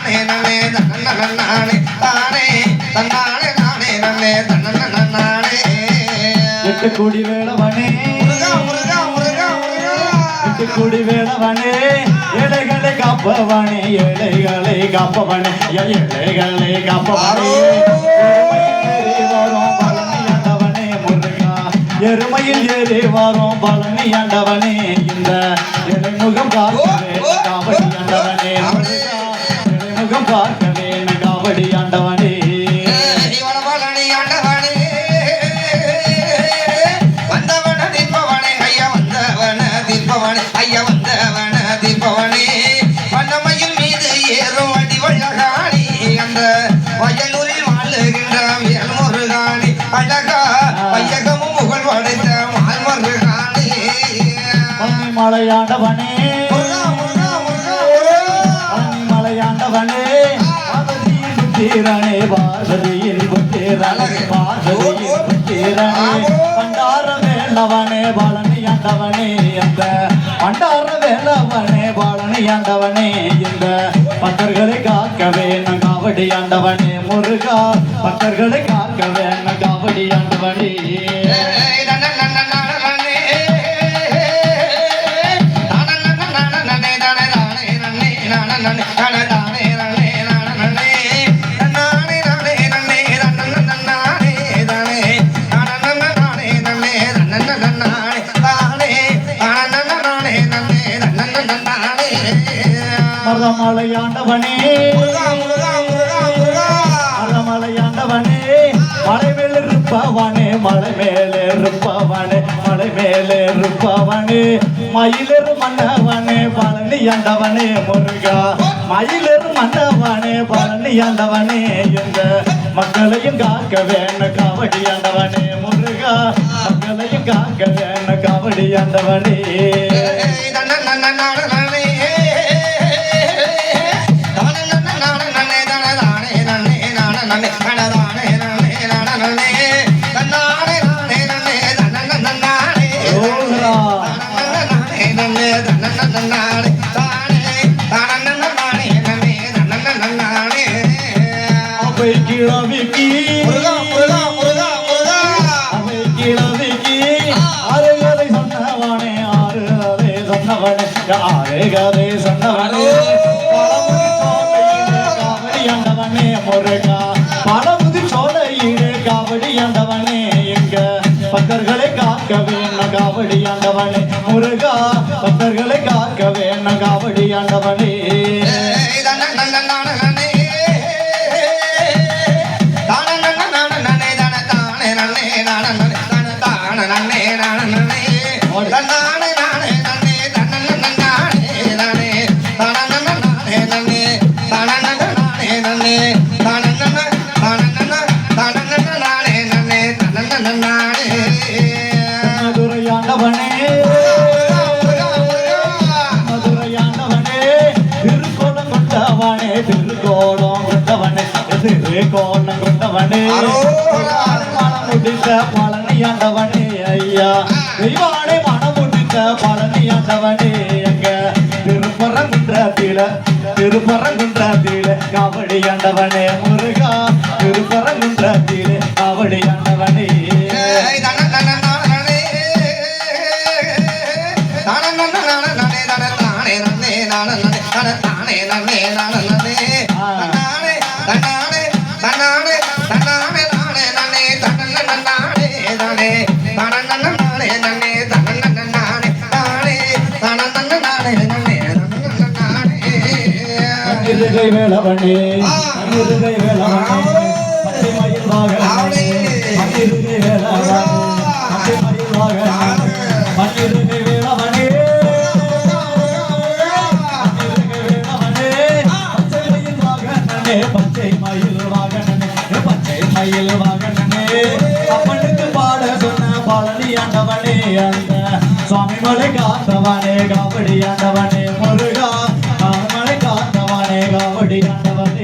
நானே நன்னே தன்னே தானே தன்னானே நானே நன்னே தன்னே எட்டு கூடி வேளவனே முருகா முருகா முருகா முருகா எட்டு கூடி வேளவனே ஏழைகளை காப்பவனே ஏழைகளை காப்பவனே ஏழைகளை காப்பவனே வரும் பழனி ஆண்டவனே முருகா எருமையில் ஏறி வரும் பழனி ஆண்டவனே இந்த இடைமுகம் பார்க்கவே காவடி ஆண்டவனே முருகா இடைமுகம் பார்க்கவே காவடி ஆண்டவனே ஐயா வந்தவன தீபவனே வண்ணமயில் மீது ஏறும் அடிவழகாணி அந்த வயலூரில் வாழுகின்ற முருகாணி அழகா வையகமும் புகழ் படைத்த மால்மருகாணி மலையாண்டவனே மலையாண்டவனே புத்திரனே பார்வதியின் புத்திரனே பார்வதியின் புத்திரனே பண்டார வேலவனே பழனி ஆண்டவனே இந்த பண்டார வேலவனே பழனி ஆண்டவனே இந்த பக்தர்களை காக்கவே நான் காவடி ஆண்டவனே முருகா பக்தர்களை காக்கவே நான் காவடி ஆண்டவனே மலையாண்டவனே மலையாண்டவனே மலை மேலே இருப்பவனே மலை மேலே இருப்பவனே மலை மேலே இருப்பவனே மயிலேறு மன்னவனே பழனி ஆண்டவனே முருகா மயிலேறு மன்னவனே பழனி ஆண்டவனே எங்க மக்களையும் காக்க வேணும் காவடி ஆண்டவனே முருகா மக்களையும் காக்க வேணும் காவடி ஆண்டவனே கிழவிக்கு அவை கிழவிக்கு ஆறுகளை சொன்னவனே ஆறுகளை சொன்னவனே ஆறுகளை சொன்னவனே காவடி ஆண்டவனே முருகா பழமுதி சோலையிலே காவடி ஆண்டவனே எங்க பக்தர்களை காக்கவே நான் காவடி ஆண்டவனே முருகா பக்தர்களை காக்கவே நான் காவடி ஆண்டவனே மதுரையாண்டவனே மதுரையாண்டவனே திருக்கோலம் கொண்டவனே திருக்கோலம் கொண்டவனே திருக்கோலம் கொண்டவனே மனம் முடித்த பழனி ஆண்டவனே ஐயா தெய்வானை மனம் முடித்த பழனி ஆண்டவனே எங்க திருப்பரங்குன்றத்தில காவடி ஆண்டவனே முருகா திருப்பரங்குன்றத்தில காவடி ஆண்டவனே இருகை வேளவனே இருகை வேளவனே பச்சை மயில் வாகனே இருகை வேளவனே பச்சை மயில் வாகனே இருகை வேளவனே பச்சை மயில் வாகனே அப்பனுக்கு பாட சொன்ன பழனி ஆண்டவனே அந்த சுவாமி மலை காத்தவனே காவடி ஆண்டவனே முருகா மலை காத்தவனே காவடி ஆண்டவனே